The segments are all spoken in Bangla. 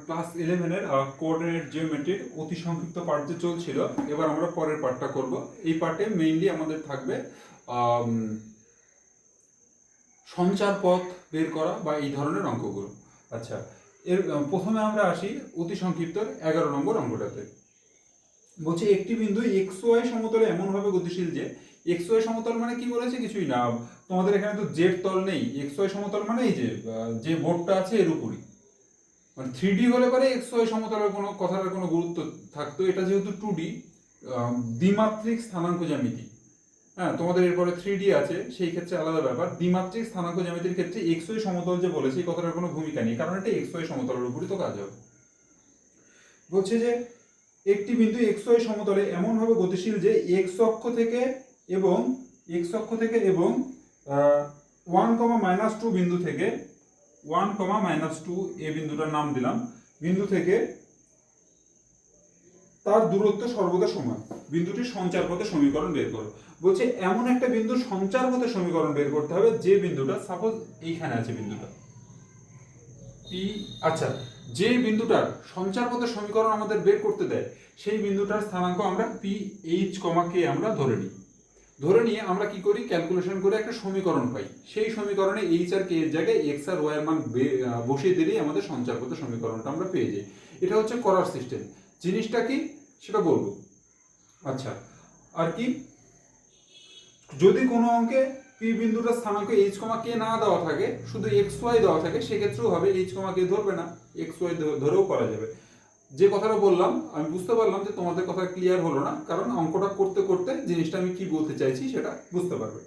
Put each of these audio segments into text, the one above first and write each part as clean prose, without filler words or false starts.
ক্লাস 11-এর কোঅর্ডিনেট জিওমেট্রির অতি সংক্ষিপ্ত পার্ট যে চলছিল, এবার আমরা পরের পার্টটা করব। এই পার্টে মেইনলি আমাদের থাকবে সঞ্চার পথ বের করা বা এই ধরনের অঙ্কগুলো। আচ্ছা, এর প্রথমে আমরা আসি অতি সংক্ষিপ্ত 11 নম্বর অঙ্কটাতে। বলছে একটি বিন্দু এক্স ওয়াই সমতলে এমনভাবে গতিশীল যে, এক্স ওয়াই সমতল মানে কি বলেছে? কিছুই না, তোমাদের এখানে তো জেড তল নেই। এক্স ওয়াই সমতল মানে এই যে বোর্ডটা আছে এর উপরই, মানে 3D হলে পরে এক্স ওয়াই সমতলের কোনো কথার কোনো গুরুত্ব থাকতো। এটা যেহেতু 2D, দ্বিমাত্রিক স্থানাঙ্ক জ্যামিতি। হ্যাঁ, তোমাদের এরপরে 3D আছে, সেই ক্ষেত্রে আলাদা ব্যাপার। দ্বিমাত্রিক স্থানাঙ্ক জ্যামিতির ক্ষেত্রে এক্স ওয়াই সমতল যে বলেছে এই কথাটার কোনো ভূমিকা নেই, কারণ এটা এক্স ওয়াই সমতলের উপরই তো কাজ হবে। বলছে যে একটি বিন্দু এক্স ওয়াই সমতলে এমনভাবে গতিশীল যে এক্স অক্ষ থেকে এবং 1,-2 বিন্দু থেকে 1,-2 এ বিন্দুটার নাম দিলাম, বিন্দু থেকে তার দূরত্ব সর্বদা সমান। বিন্দুটির সঞ্চার পথে সমীকরণ বের করো। বলছে এমন একটা বিন্দুর সঞ্চার পথে সমীকরণ বের করতে হবে যে বিন্দুটা, সাপোজ এইখানে আছে বিন্দুটা পি। আচ্ছা, যে বিন্দুটার সঞ্চার পথে সমীকরণ আমাদের বের করতে দেয় সেই বিন্দুটার স্থানাঙ্ক আমরা পি এইচ কমা কে আমরা ধরে নিই। ধরে নিয়ে আমরা কি করি? ক্যালকুলেশন করে একটা সমীকরণ পাই। সেই সমীকরণে এইচ আর কে এর জায়গায় এক্স আর ওয়াই এর মান বসিয়ে দিলেই আমাদের সঞ্চার পথে সমীকরণটা আমরা পেয়ে যাই। এটা হচ্ছে করার সিস্টেম। জিনিসটা কি সেটা বলবো। আচ্ছা, আর কি, যদি কোনো অঙ্কে পি বিন্দুটার স্থানাঙ্ক এইচ কমা কে না দেওয়া থাকে, শুধু এক্স ওয়াই দেওয়া থাকে, সেক্ষেত্রেও হবে। এইচ কমা কে ধরবে না, এক্স ওয়াই ধরেও করা যাবে। যে কথাটা বললাম আমি বুঝতে পারলাম যে তোমাদের কথা ক্লিয়ার হলো না, কারণ অঙ্কটা করতে করতে জিনিসটা আমি কি বলতে চাইছি সেটা বুঝতে পারবে।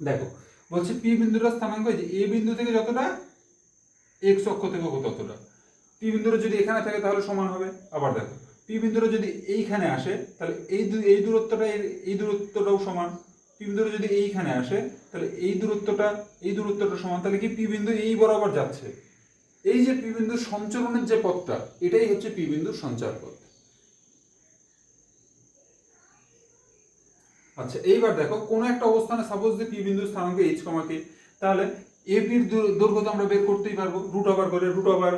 দেখো, বলছে পি বিন্দুটার স্থানাঙ্ক যে এ বিন্দু থেকে যতটা, এক্স অক্ষ থেকে ততটা। পি বিন্দুটা যদি এখানে থাকে তাহলে সমান হবে। আবার দেখো, পি বিন্দুটা যদি এইখানে আসে তাহলে এই দূরত্বটাও সমান। পি বিন্দুটা যদি এইখানে আসে তাহলে এই দূরত্বটা সমান। তাহলে কি পি বিন্দু এই বরাবর যাচ্ছে। এই যে পি বিন্দুর সঞ্চরণের যে পথটা, এটাই হচ্ছে পি বিন্দুর সঞ্চার পথ। আচ্ছা, এইবার দেখো কোনো একটা অবস্থানে সাপোজ যে পি বিন্দুর স্থানাঙ্ক এইচ কমা কে, তাহলে এ পির দৈর্ঘ্য তো আমরা বের করতেই পারবো, রুট ওভার করে, root over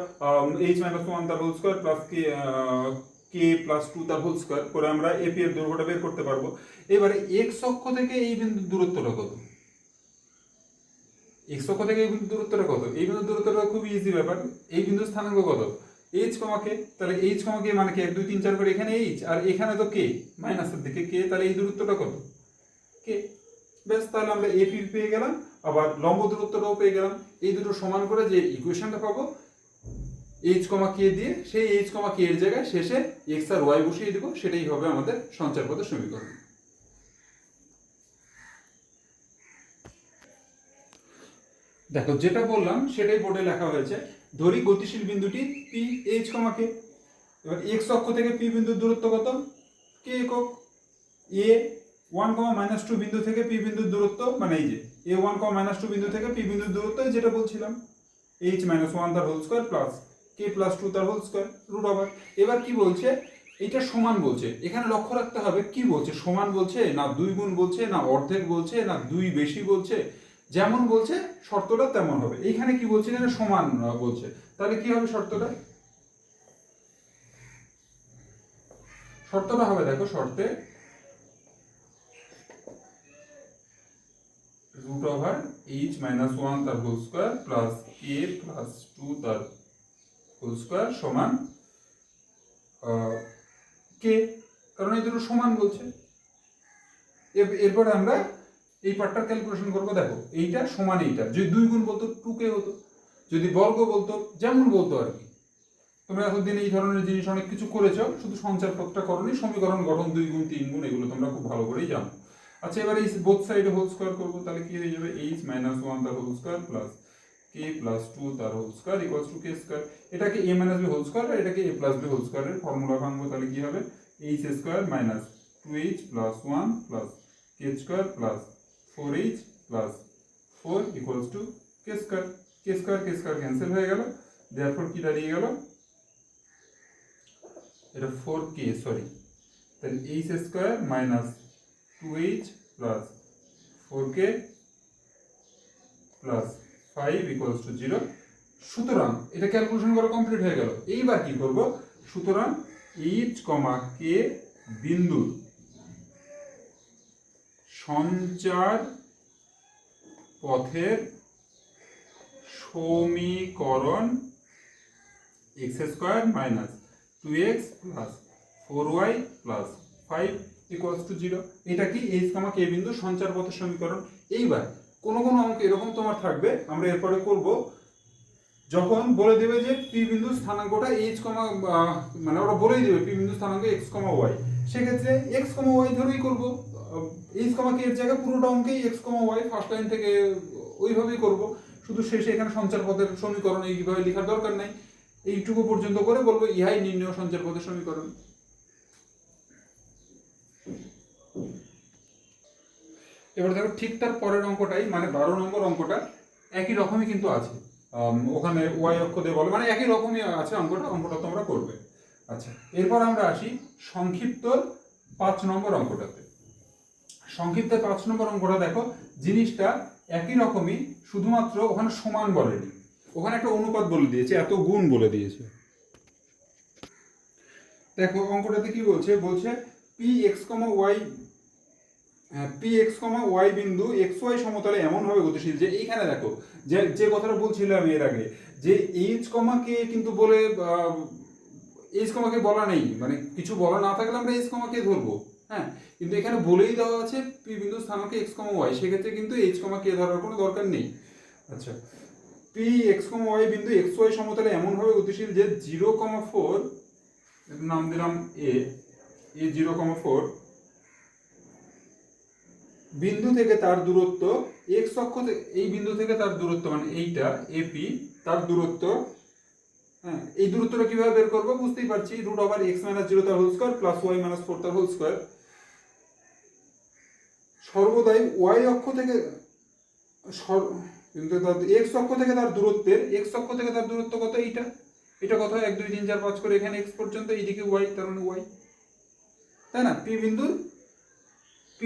H minus one তার whole square plus K plus 2 তার হোল স্কোয়ার করে আমরা এ পি এর দৈর্ঘ্যটা বের করতে পারবো। এবারে এক্স অক্ষ থেকে এই বিন্দুর দূরত্বটা কত? এক্স অক্ষ থেকে এই বিন্দুর দূরত্বটা কত? এই বিন্দুর দূরত্বটা খুব ইজি ব্যাপার। এই বিন্দুর স্থানাঙ্ক কত? এইচ কমা কে। তাহলে এইচ কমা কে মানে কি 1 2 3 4 করে এখানে এইচ, আর এখানে তো কে, মাইনাসের দিকে কে, তাহলে এই দূরত্বটা কত? কে। বেশ, তাহলে আমরা এপি পেয়ে গেলাম, আবার লম্ব দূরত্বটাও পেয়ে গেলাম। এই দুটো সমান করে যে ইকুয়েশনটা পাবো এইচ কমা কে দিয়ে, সেই এইচ কমা কে এর জায়গায় শেষে এক্স আর ওয়াই বসিয়ে দিব, সেটাই হবে আমাদের সঞ্চার পথের সমীকরণ। দেখো, যেটা বললাম সেটাই বোর্ডে লেখা হয়েছে। ধরি গতিশীল বিন্দুটি পি এইচ কমা কে। এবার এক্স অক্ষ থেকে পি বিন্দুর দূরত্ব কত? কে একক। এ 1,-2 বিন্দু থেকে পি বিন্দুর দূরত্ব, মানে এই যে এ 1,-2 বিন্দু থেকে পি বিন্দুর দূরত্ব যেটা বলছিলাম, এইচ মাইনাস ওয়ান তার whole square plus K plus 2 তার হোল স্কোয়ার রুট ওভার। এবার কি বলছে? এটা সমান বলছে। এখানে লক্ষ্য রাখতে হবে কি বলছে, সমান বলছে না 2 গুণ বলছে না অর্ধেক বলছে না 2 বেশি বলছে। যেমন বলছে শর্তটা তেমন হবে। এইখানে কি বলছে? এখানে সমান বলছে। তাহলে কি হবে শর্তটা? শর্তটা হবে, দেখো, শর্তে root over H minus one তার whole square plus K plus 2 তার হোল স্কোয়ার সমান কে, কারণ এই দুটো সমান বলছে। এরপরে আমরা এই পার্টটার ক্যালকুলেশন করবো। দেখো, এইটা সমান এইটা, যদি 2 গুণ বলতো 2কে হতো, যদি বর্গ বলতো যেমন বলতো আর কি। তোমরা এতদিন এই ধরনের জিনিস অনেক কিছু করেছো, শুধু সঞ্চার পথটা করনি, সমীকরণ গঠন 2 গুণ 3 গুণ এগুলো তোমরা খুব ভালো করেই জানো। আচ্ছা, এবার এই বোথ সাইডে হোল স্কোয়ার করবো, তাহলে কি হয়ে যাবে? এইচ মাইনাস ওয়ান তার whole square plus K plus 2 তার whole square equals to K square. এটাকে A minus B whole square আর এটাকে এ প্লাস বি হোল স্কোয়ারের ফর্মুলা ভাঙবো, তাহলে কি হবে? H square minus 2h plus 1 plus K square plus 4h plus 4 equals to K square. K square cancel হয়ে গেল, দেয়ারফর কি দাঁড়িয়ে গেল? এটা 4k, সরি, তাহলে H square minus 2h plus 4k plus 5 equals to 0। সুতরাং এটা ক্যালকুলেশন করা কমপ্লিট হয়ে গেল। এইবার কি করব, সুতরাং এইচ কমা কে বিন্দুর সঞ্চার পথের সমীকরণ x square minus 2x plus 4y plus 5 equals to 0। এটা কি এইচ কমা কে বিন্দু সঞ্চার পথের সমীকরণ। এইবার কোনো কোনো অঙ্ক এরকম তোমার থাকবে, আমরা এরপরে করব, যখন বলে দেবে যে পি বিন্দু স্থানাঙ্কটা এইচ কমা মানে ওরা বলেই দেবে পি বিন্দু স্থানাঙ্ক এক্স কমা ওয়াই, সেক্ষেত্রে এক্স কমা ওয়াই ধরেই করবো। এইচ কমা কে এর জায়গায় পুরোটা অঙ্কেই এক্স কমা ওয়াই ফার্স্ট লাইন থেকে ওইভাবেই করব, শুধু শেষে এখানে সঞ্চার পথের সমীকরণ এইভাবে লেখার দরকার নাই, এইটুকু পর্যন্ত করে বলবো ইহাই নির্ণয় সঞ্চার পথের সমীকরণ। এবার দেখো ঠিক তার পরের অঙ্কটাই মানে 12 নম্বর অঙ্কটা একই রকমই কিন্তু আছে, ওখানে ওয়াই অক্ষ দিয়ে বলে মানে একই রকমই আছে অঙ্কটা তোমরা করবে। আচ্ছা, এরপর আমরা আসি সংক্ষিপ্ত 5 নম্বর অঙ্কটাতে। সংক্ষিপ্ত 5 নম্বর অঙ্কটা দেখো জিনিসটা একই রকমই, শুধুমাত্র ওখানে সমান বলেনি, ওখানে একটা অনুপাত বলে দিয়েছে, এত গুণ বলে দিয়েছে। দেখো অঙ্কটাতে কি বলছে, বলছে পি এক্স কমা ওয়াই বিন্দু এক্স ওয়াই সমতলে এমনভাবে গতিশীল যে, এইখানে দেখো যে যে কথাটা বলছিলাম এর আগে, যে এইচ কমা কে কিন্তু বলে এইচ কমা কে বলা নেই, মানে কিছু বলা না থাকলে আমরা এইচ কমা কে ধরবো, হ্যাঁ, কিন্তু এখানে বলেই দেওয়া আছে পি বিন্দু স্থানাঙ্ক এক্স কমা ওয়াই, সেক্ষেত্রে কিন্তু এইচ কমা কে ধরার কোনো দরকার নেই। আচ্ছা, পি এক্স কমা ওয়াই বিন্দু এক্স ওয়াই সমতলে এমনভাবে গতিশীল যে 0,4 নাম দিলাম এ 0,4 বিন্দু থেকে তার দূরত্ব এক্স অক্ষ থেকে, এই বিন্দু থেকে তার দূরত্ব মানে এইটা এপি, তার দূরত্ব, হ্যাঁ, এই দূরত্বটা কিভাবে বের করবো বুঝতেই পারছি, √(x - 0) তার হোল স্কয়ার প্লাস y - 4 তার হোল স্কয়ার। সর্বদাই y অক্ষ থেকে কিন্তু এক্স অক্ষ থেকে তার দূরত্ব কত, এটা কত 1 2 3 4 5 করে এখানে x পর্যন্ত, এইদিকে y, তার মানে y, তাই না? পি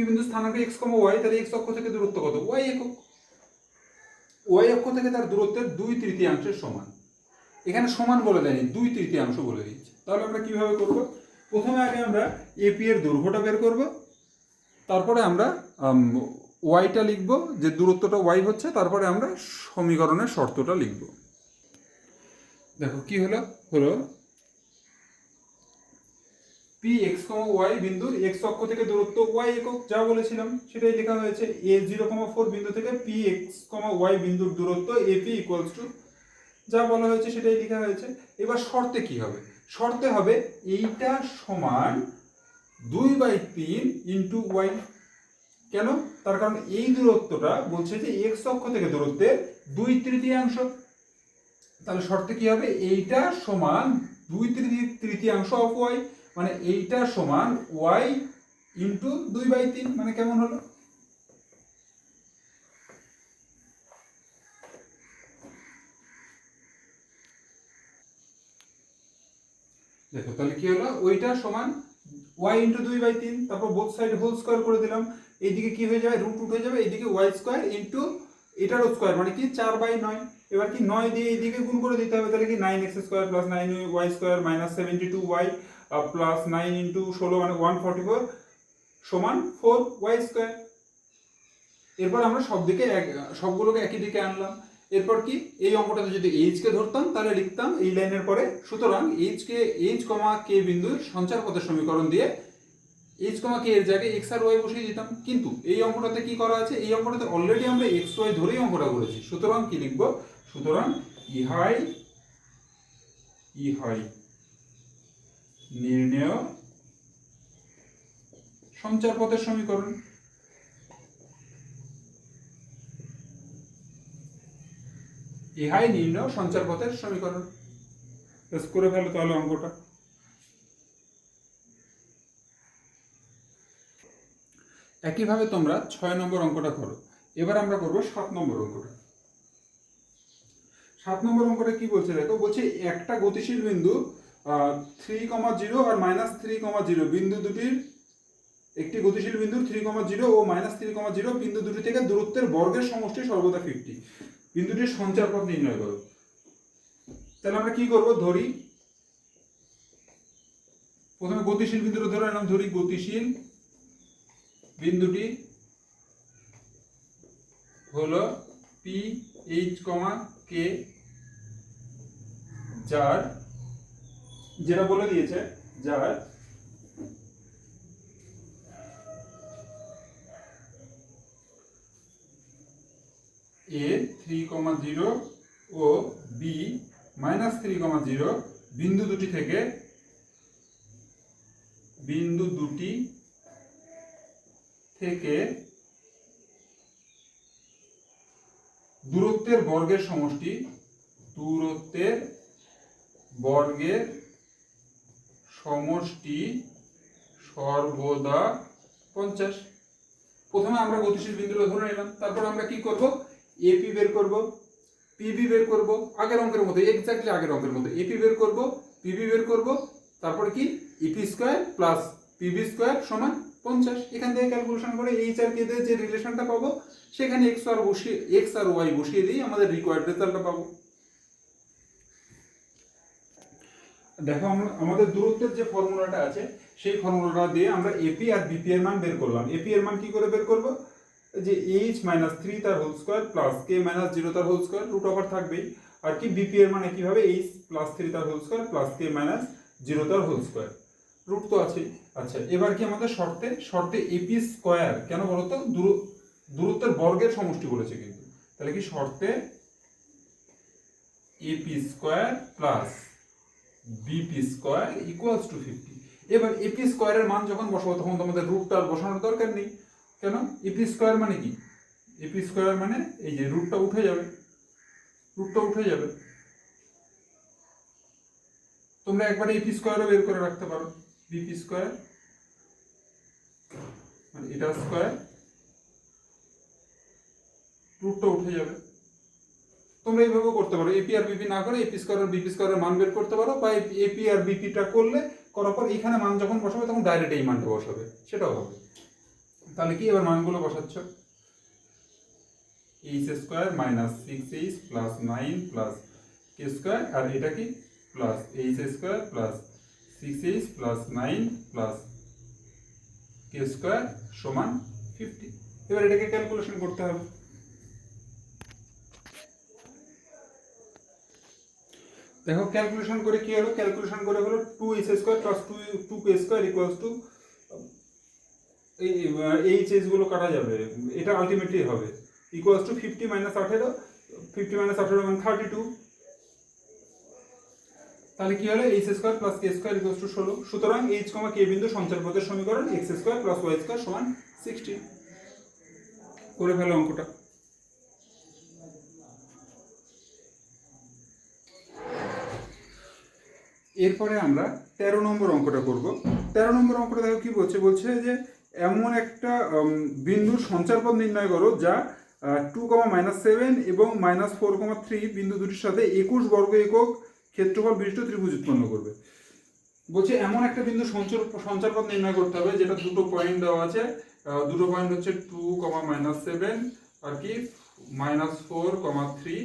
বিন্দু স্থানাঙ্ক x, y, তাহলে x অক্ষ থেকে দূরত্ব কত, y একক, y অক্ষ থেকে তার দূরত্বের 2/3 সমান। এখানে সমান বলে দেয়নি, 2/3 বলে দিয়েছে। তাহলে আমরা কিভাবে করব, প্রথমে আগে আমরা এপি এর দৈর্ঘ্যটা বের করব, তারপরে আমরা ওয়াইটা লিখব, যে দূরত্বটা ওয়াই হচ্ছে, তারপরে আমরা সমীকরণের শর্তটা লিখব। দেখো কি হলো পি এক্স কমা ওয়াই বিন্দুর এক্স অক্ষ থেকে দূরত্ব ওয়াই একক, যা বলেছিলাম সেটাই লেখা হয়েছে। এ 0,4 বিন্দু থেকে পি এক্স কমা ওয়াই বিন্দুর দূরত্ব এপি ইকুয়ালস টু, যা বলা হয়েছে সেটাই লেখা হয়েছে। এবার শর্তে কি হবে, শর্তে হবে এইটা সমান 2/3 ইন্টু ওয়াই। কেন, তার কারণ এই দূরত্বটা বলছে যে এক্স অক্ষ থেকে দূরত্বের 2/3, তাহলে শর্তে কি হবে, এইটা সমান 2/3 অফ ওয়াই, মানে এইটা সমান ওয়াই ইন্টু 2/3, মানে কেমন হলো, দেখো তাহলে কি হলো, ওইটা সমান y ইন্টু 2/3, তারপর বোথ সাইড হোল স্কয়ার করে দিলাম, এইদিকে কি হয়ে যাবে √2 হয়ে যাবে, এইদিকে y স্কয়ার ইন্টু এটারও স্কয়ার মানে কি 4/9, এবার কি 9 দিয়ে এইদিকে গুণ করে দিতে হবে, তাহলে কি 9x square plus 9y square minus 72y plus 9 into 16 মানে 144 সমান 4y স্কয়ার। এরপর আমরা সবগুলোকে একই দিকে আনলাম। এরপর কি, এই অঙ্কটাতে যদি এইচ কে ধরতাম তাহলে লিখতাম এই লাইনের পরে, সুতরাং এইচ কমা কে বিন্দুর সঞ্চার পথের সমীকরণ দিয়ে এইচ কমা কে এর জায়গায় এক্স আর ওয়াই বসিয়ে দিতাম। কিন্তু এই অঙ্কটাতে কি করা আছে, এই অঙ্কটাতে অলরেডি আমরা এক্স ওয়াই ধরেই অঙ্কটা করেছি, সুতরাং কি লিখবো, সুতরাং ইহাই নির্ণেয় সঞ্চার পথের সমীকরণ। ইহাই নির্ণেয় সঞ্চার পথের সমীকরণ। করে ফেলো তাহলে অঙ্কটা। একইভাবে তোমরা 6 নম্বর অঙ্কটা করো। এবার আমরা করব 7 নম্বর অঙ্কটা। 7 নম্বর অঙ্কটা কি বলছে দেখো, বলছে একটা গতিশীল বিন্দু 3,0 আর -3,0 বিন্দু দুটির, একটি গতিশীল বিন্দু 3,0 ও -3,0 বিন্দু দুটি থেকে দূরত্বের বর্গের সমষ্টি সর্বদা 50, বিন্দুটির সঞ্চার পথ নির্ণয় করো। তাহলে আমরা কি করব, ধরি প্রথমে গতিশীল বিন্দুটা ধরে নিলাম, ধরি গতিশীল বিন্দুটি হলো পি এইচ কমা কে, যার যেটা বলে দিয়েছে যার এ 3,0 ও বি -3,0 বিন্দু দুটি থেকে দূরত্বের বর্গের সমষ্টি সর্বদা 50। প্রথমে আমরা গতিশীল বিন্দুটা ধরে নিলাম, তারপর আমরা কি করব, এপি বের করব, পিবি বের করব, আগের অঙ্কের মতো, এক্স্যাক্টলি আগের অঙ্কের মতো এপি বের করব, পিবি বের করব, তারপরে কি EP square plus PB square সমান 50। এখান থেকে ক্যালকুলেশন করে এইচ আর কে দের যে রিলেশনটা পাবো সেখানে এক্স আর ওয়াই বসিয়ে দিই আমাদের রিকোয়ার্ড রেজাল্টটা পাবো। দেখো আমাদের দূরত্বের যে ফর্মুলাটা আছে সেই ফর্মুলাটা দিয়ে আমরা এপি আর বিপি এর মান বের করলাম। এপি এর মান কি করে বের করব, যে এইচ -3 তার হোল স্কয়ার প্লাস কে -0 তার হোল স্কয়ার, রুট ওভার থাকবেই। আর কি বিপি এর মানে কিভাবে, এইচ +3 তার হোল স্কয়ার প্লাস কে -0 তার হোল স্কয়ার, রুট তো আছে। আচ্ছা, এবার কি আমাদের শর্তে এপি স্কয়ার কেন বলতো, দূরত্বের বর্গের সমষ্টি বলেছে কিন্তু, তাহলে কি শর্তে AP square plus BP square equals to 50। এবার এপি স্কয়ারের মান যখন বসাবো তখন তোমাদের রুটটা বসানোর দরকার নেই, কেন, এপি স্কয়ার মানে কি, এপি স্কয়ার মানে এই যে রুটটা উঠে যাবে, তোমরা একবারে এপি স্কয়ারও বের করে রাখতে পারো, বিপি স্কয়ার মানে এটা স্কয়ার, রুটটা উঠে যাবে। তোমরা এইভাবে করতে পারো, এপি আর বিপি না করে এপি স্কয়ার আর বিপি স্কয়ারের মান বের করতে পারো, বা এপি আর বিপিটা করার পর এখানে মান যখন বসাবে তখন ডাইরেক্ট এই মানটা বসাবে, সেটাও হবে। তাহলে কি এবার মানগুলো বসাচ্ছ, H square -6h plus 9 plus K square, আর এটা কি plus H square plus 6h plus 9 plus K square সমান 50। এবার এটাকে ক্যালকুলেশন করতে হবে। দেখো ক্যালকুলেশন করে কি হলো, ক্যালকুলেশন করে হলো 2h square plus 2k square equals two, এই চেজ গুলো কাটা যাবে, এটা আলটিমেটলি হবে ইকুয়ালস টু 50 - 18, 50 - 18 মানে 32। তাহলে কি হলো, h square plus k square equals two 16। সুতরাং h, k বিন্দু সঞ্চারপথের সমীকরণ x square plus y square সমান 60। করে ফেলো অঙ্কটা। এরপরে আমরা 13 নম্বর অঙ্কটা করব। 13 নম্বর অঙ্কটা দেখো কি বলছে যে এমন একটা বিন্দুর সঞ্চারপথ নির্ণয় করো যা 2,-7 এবং -4,3 বিন্দু দুটির সাথে 21 বর্গ একক ক্ষেত্রফল বিশিষ্ট ত্রিভুজ উৎপন্ন করবে। বলছে এমন একটা বিন্দু সঞ্চারপথ নির্ণয় করতে হবে যেটা দুটো পয়েন্ট দেওয়া আছে, দুটো পয়েন্ট হচ্ছে 2,-7 আর কি -4,3।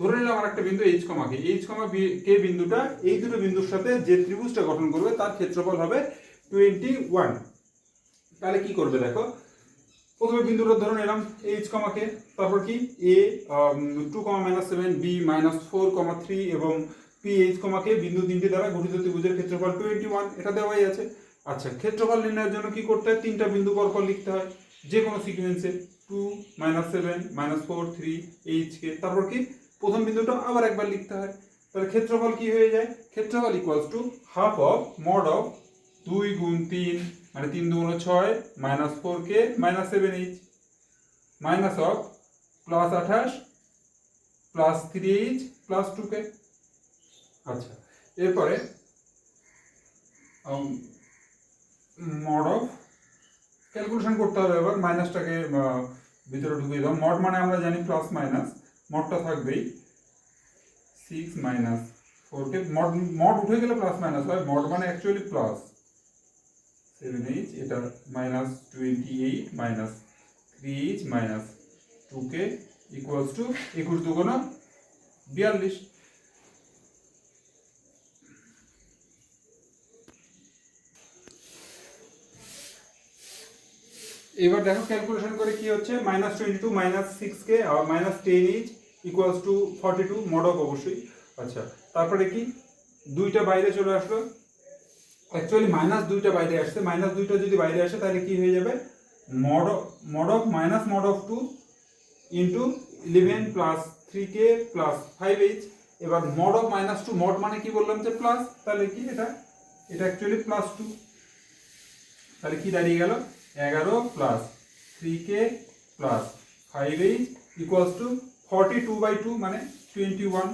ধরে নিলাম আর একটা বিন্দু এইচ, কে বিন্দুটা এই দুটো বিন্দুর সাথে যে ত্রিভুজটা গঠন করবে তার ক্ষেত্রফল হবে 21। তাহলে কি করবে দেখো, প্রথমে বিন্দুটা ধরে নিলাম এইচ, কে, তারপর কি এ 2,-7, বি -4,3 এবং পি এইচ, কে বিন্দু তিনটি দ্বারা গঠিত ত্রিভুজের ক্ষেত্রফল 21, এটা দেওয়াই আছে। আচ্ছা, ক্ষেত্রফল নির্ণয়ের জন্য কি করতে হয়, তিনটা বিন্দু পরপর লিখতে হয় যে কোনো সিকোয়েন্সে, 2, -7, -4, 3 এইচ কে, তারপর কি প্রথম বিন্দুটা আবার একবার লিখতে হয়। তাহলে ক্ষেত্রফল কি হয়ে যায়, ক্ষেত্রফল equals to half of mod of 2 গুণ 3 মানে 3 2 6 -4k -7h minus of +28 +3h +2k। আচ্ছা, এরপরে মড অফ ক্যালকুলেশন করতে হবে, এবার মাইনাসটাকে ভিতরে ঢুকিয়ে দাও। মড মানে আমরা জানি প্লাস মাইনাস, মডটা থাকবেই 6 -4k, মড উঠে গেলে প্লাস মাইনাস হয়, মড মানে অ্যাকচুয়ালি প্লাস 7h, এটা -28 -3h -2k ইকুয়ালস টু 21 2 42। এবার দেখো ক্যালকুলেশন করে কি হচ্ছে, -22 -6k আর -10h equals to 42 mod of অবশ্যই। আচ্ছা তারপরে কি দুইটা বাইরে চলে আসলো, অ্যাকচুয়ালি -2টা বাইরে আসছে, -2টা যদি বাইরে আসে তাহলে কি হয়ে যাবে, mod of 2 into 11 plus 3k plus 5h। এবার মড অফ -2, মড মানে কি বললাম যে প্লাস, তাহলে কি এটা অ্যাকচুয়ালি +2, তাহলে কি দাঁড়িয়ে গেল 11 plus 3k plus 5h equals to 42/2 মানে 21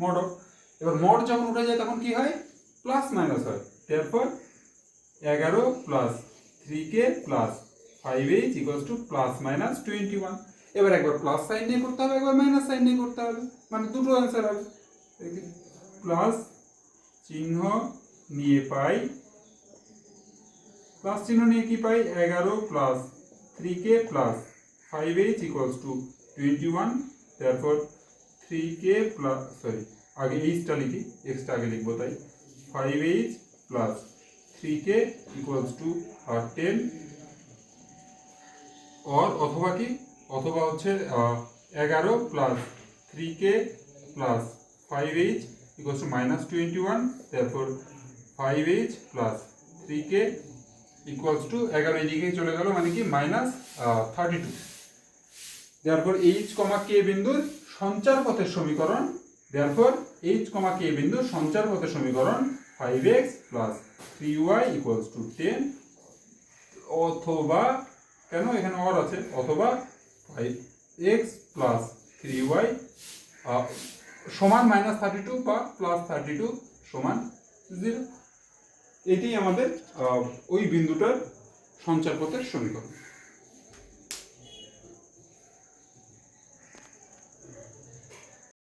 মড অফ। এবার মড যখন উঠে যায় তখন কি হয়, প্লাস মাইনাস হয়, তারপর 11 plus 3k plus 5h equals to plus minus 21। এবার একবার প্লাস সাইন নিয়ে করতে হবে, একবার মাইনাস সাইন নিয়ে করতে হবে, মানে দুটো অ্যান্সার হবে। প্লাস চিহ্ন নিয়ে পাই, প্লাস চিহ্ন নিয়ে কি পাই, 11 plus 3k plus 5h equals to 21, তারপর 3k প্লাস আগে এইচটা লিখি, এক্সটা আগে লিখবো, তাই 5h plus 3k equals to 10, और অথবা কি, অথবা হচ্ছে 11 plus 3k plus 5h equals to -21, তারপর 5h plus 3k equals to 11 এদিকে চলে গেল, মানে কি -32। তারপর h, k বিন্দুর সঞ্চার পথের সমীকরণ, তারপর h, k বিন্দুর সঞ্চার পথের সমীকরণ 5x plus 3y equals to 10, অথবা কেন এখানে অর আছে, অথবা 5x প্লাস 3y সমান -32 বা +32 সমান 0। এটি আমাদের ওই বিন্দুটার সঞ্চার পথের সমীকরণ।